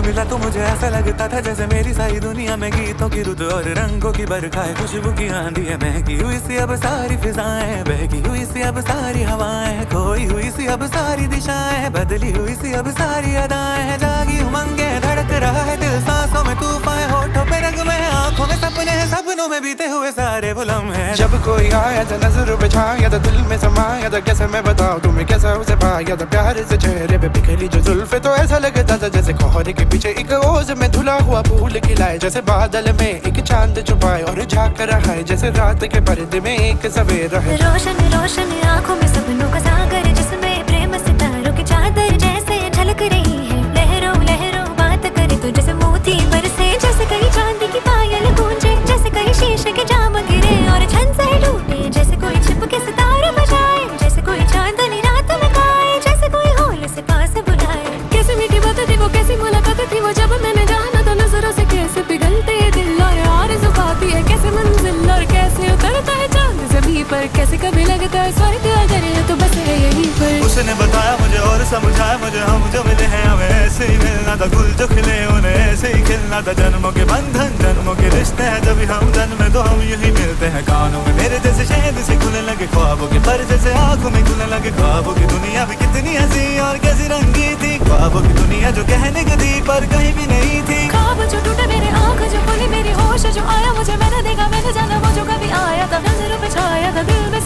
तो मिला तो मुझे ऐसा लगता था जैसे मेरी सारी दुनिया में गीतों की रुत और रंगों की बरखा है, खुशबू की आंधी है, महकी हुई सी अब सारी फिजाएं, बहकी हुई सी अब सारी हवाएं, खोई हुई सी अब सारी दिशाएं, बदली हुई सी अब सारी अदाएं, जागी उमंगे धड़क रहा है दिल, सांसों में तूफान, होठों पे रंग में, आंखों में सपने हैं, सपनों में बीते हुए सारे वो लम्हे। जब कोई आया था नजरों पे छाया था, दिल में समाया था, कैसे मैं बताऊं तुम्हें कैसा उसे पाया था, प्यार से चेहरे पे बिखरी जो जुल्फे, तो ऐसा लगता था जैसे कोहरे के पीछे एक ओस में धुला हुआ फूल खिलाए, जैसे बादल में एक चांद छुपाए और झांक रहा है, जैसे रात के पर्दे में एक सवेरा है। रोशन रोशन आंखों में सपनों का सागर, जिसमें प्रेम सितारों की चादर जैसे झलक रही है, लहरों लहरों बात करे तो जैसे मोती बरसे, जैसे कहीं चांदी की पायल गूंजे, जैसे कहीं शीशे के जाम गिरे और छन से टूटे, जैसे कोई छिप के सितारे बजाए, जैसे कोई चांदनी रात में गाए, जैसे कोई होल से पास बुलाए। कैसी मीठी बात थी वो, कैसी मुलाकात थी वो, जब मैंने जाना तो नजरों से कैसे पिघलते दिल और आरज़ू पाती है, कैसे मंजिल और कैसे उतरता है चांद ज़मीं पर, कैसे कभी लगता है स्वर्ग अगर है तो बस है यहीं पर। उसने बताया मुझे और समझाया मुझे, हम जो मिले हैं हमें ऐसे ही मिलना था, गुल जो खिले उन्हें ऐसे ही खिलना था, जन्मों के बंधन जन्मों के रिश्ते हैं, जब हम जन्मे तो हम यही मिलते हैं, कानों में मेरे जैसे शहद से खुलने लगे ख्वाबों के पर, जैसे आंखों में खुलने लगे ख्वाबों की दुनिया भी कितनी हंसी और कैसी रंगी थी, ख्वाबों की दुनिया जो कहने की थी पर कहीं भी नहीं थी। ख्वाब जो टूटे मेरे आँख जो खुली मेरी होश जो आया मुझे, मैंने देखा मैंने जाना वो जो कभी आया था, नजरों पे छाया था, दिल में